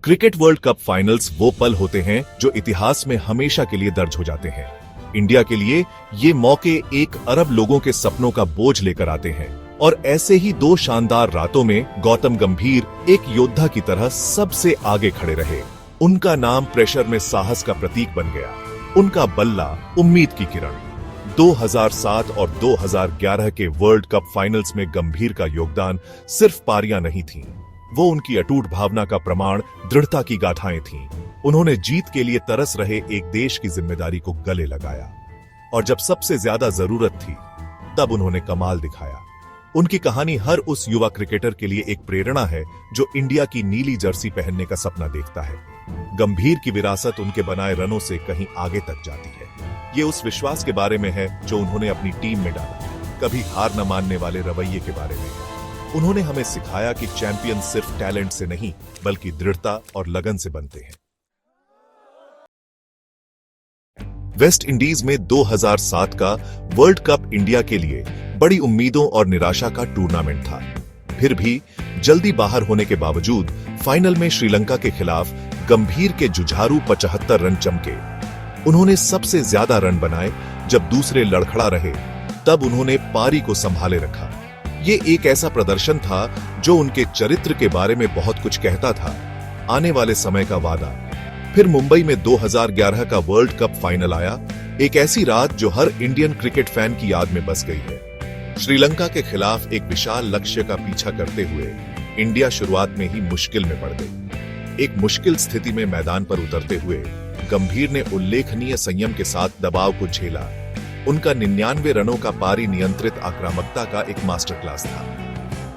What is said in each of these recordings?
Cricket world cup finals वो पल होते हैं जो इतिहास में हमेशा के लिए दर्ज हो जाते हैं। इंडिया के लिए ये मौके 1 अरब लोगों के सपनों का बोझ लेकर आते हैं और ऐसे ही 2 शानदार रातों में गौतम गंभीर एक योद्धा की तरह सबसे आगे खड़े रहे। उनका नाम प्रेशर में साहस का प्रतीक बन गया। उनका बल्ला उम्मीद की किरण। 2007 और 2011 के वर्ल्ड कप फाइनल्स में गंभीर का योगदान सिर्फ पारियां नहीं थीं, वो उनकी अटूट भावना का प्रमाण, दृढ़ता की गाथाएं थीं। उन्होंने जीत के लिए तरस रहे एक देश की जिम्मेदारी को गले लगाया और जब सबसे ज्यादा जरूरत थी तब उन्होंने कमाल दिखाया। उनकी कहानी हर उस युवा क्रिकेटर के लिए एक प्रेरणा है जो इंडिया की नीली जर्सी पहनने का सपना देखता है। गंभीर की विरासत उनके बनाए रनों से कहीं आगे तक जाती है। ये उस विश्वास के बारे में है जो उन्होंने अपनी टीम में डाला, कभी हार न मानने वाले रवैये के बारे में। उन्होंने हमें सिखाया कि चैंपियन सिर्फ टैलेंट से नहीं बल्कि दृढ़ता और लगन से बनते हैं। वेस्ट इंडीज में 2007 का वर्ल्ड कप इंडिया के लिए बड़ी उम्मीदों और निराशा का टूर्नामेंट था। फिर भी जल्दी बाहर होने के बावजूद फाइनल में श्रीलंका के खिलाफ गंभीर के जुझारू 75 रन चमके। उन्होंने सबसे ज्यादा रन बनाए। जब दूसरे लड़खड़ा रहे तब उन्होंने पारी को संभाले रखा। ये एक ऐसा प्रदर्शन था जो उनके चरित्र के बारे में बहुत कुछ कहता था। आने वाले समय का वादा। फिर मुंबई में 2011 का वर्ल्ड कप फाइनल आया, एक ऐसी रात जो हर इंडियन क्रिकेट फैन की याद में बस गई है। श्रीलंका के खिलाफ एक विशाल लक्ष्य का पीछा करते हुए इंडिया शुरुआत में ही मुश्किल में पड़ गई। एक मुश्किल स्थिति में मैदान पर उतरते हुए गंभीर ने उल्लेखनीय संयम के साथ दबाव को झेला। उनका 99 रनों का पारी नियंत्रित आक्रामकता का एक मास्टर क्लास था।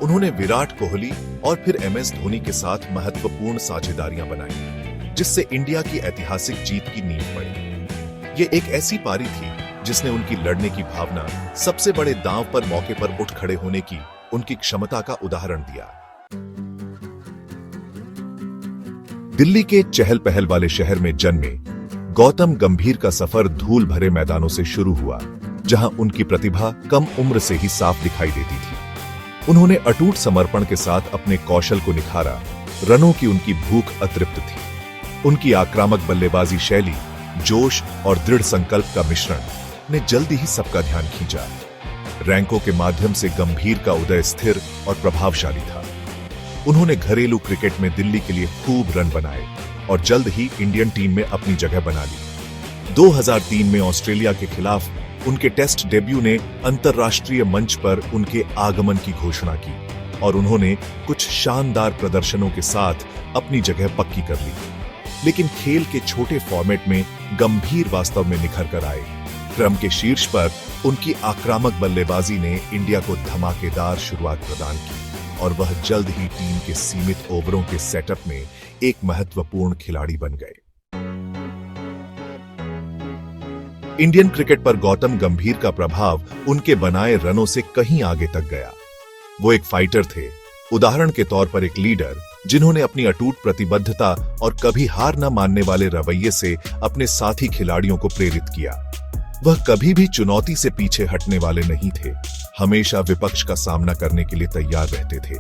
उन्होंने विराट कोहली और फिर MS धोनी के साथ महत्वपूर्ण साझेदारियां बनाई, जिससे इंडिया की ऐतिहासिक जीत की नींव पड़ी। ये एक ऐसी पारी थी जिसने उनकी लड़ने की भावना, सबसे बड़े दांव पर मौके पर उठ खड़े होने की उनकी क्षमता का उदाहरण दिया। दिल्ली के चहल पहल वाले शहर में जन्मे गौतम गंभीर का सफर धूल भरे मैदानों से शुरू हुआ, जहां उनकी प्रतिभा कम उम्र से ही साफ दिखाई देती थी। उन्होंने अटूट समर्पण के साथ अपने कौशल को निखारा। रनों की उनकी भूख अतृप्त थी। उनकी आक्रामक बल्लेबाजी शैली, जोश और दृढ़ संकल्प का मिश्रण ने जल्दी ही सबका ध्यान खींचा। रैंकों के माध्यम से गंभीर का उदय स्थिर और प्रभावशाली था। उन्होंने घरेलू क्रिकेट में दिल्ली के लिए खूब रन बनाए और जल्द ही इंडियन टीम में अपनी जगह बना ली। 2003 में ऑस्ट्रेलिया के खिलाफ उनके टेस्ट डेब्यू ने अंतर्राष्ट्रीय मंच पर उनके आगमन की घोषणा की और उन्होंने कुछ शानदार प्रदर्शनों के साथ अपनी जगह पक्की कर ली। लेकिन खेल के छोटे फॉर्मेट में गंभीर वास्तव में निखर कर आए। क्रम के शीर्ष पर उनकी आक्रामक बल्लेबाजी ने इंडिया को धमाकेदार शुरुआत प्रदान की और वह जल्द ही टीम के सीमित ओवरों के सेटअप में एक महत्वपूर्ण खिलाड़ी बन गए। इंडियन क्रिकेट पर गौतम गंभीर का प्रभाव उनके बनाए रनों से कहीं आगे तक गया। वो एक फाइटर थे, उदाहरण के तौर पर एक लीडर, जिन्होंने अपनी अटूट प्रतिबद्धता और कभी हार न मानने वाले रवैये से अपने साथी खिलाड़ियों को प्रेरित किया। वह कभी भी चुनौती से पीछे हटने वाले नहीं थे, हमेशा विपक्ष का सामना करने के लिए तैयार रहते थे।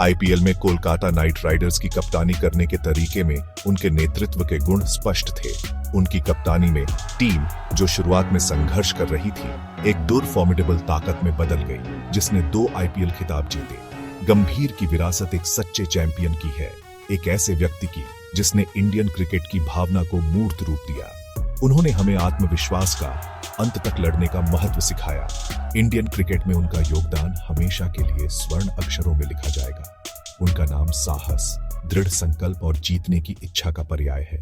IPL में कोलकाता नाइट राइडर्स की कप्तानी करने के तरीके में उनके नेतृत्व के गुण स्पष्ट थे। उनकी कप्तानी में टीम, जो शुरुआत में संघर्ष कर रही थी, एक फॉर्मिडेबल ताकत में बदल गई, जिसने 2 IPL खिताब जीते। गंभीर की विरासत एक सच्चे चैंपियन की है, एक ऐसे व्यक्ति की जिसने इंडियन क्रिकेट की भावना को मूर्त रूप दिया। उन्होंने हमें आत्मविश्वास का, अंत तक लड़ने का महत्व सिखाया। इंडियन क्रिकेट में उनका योगदान हमेशा के लिए स्वर्ण अक्षरों में लिखा जाएगा। उनका नाम साहस, दृढ़ संकल्प और जीतने की इच्छा का पर्याय है।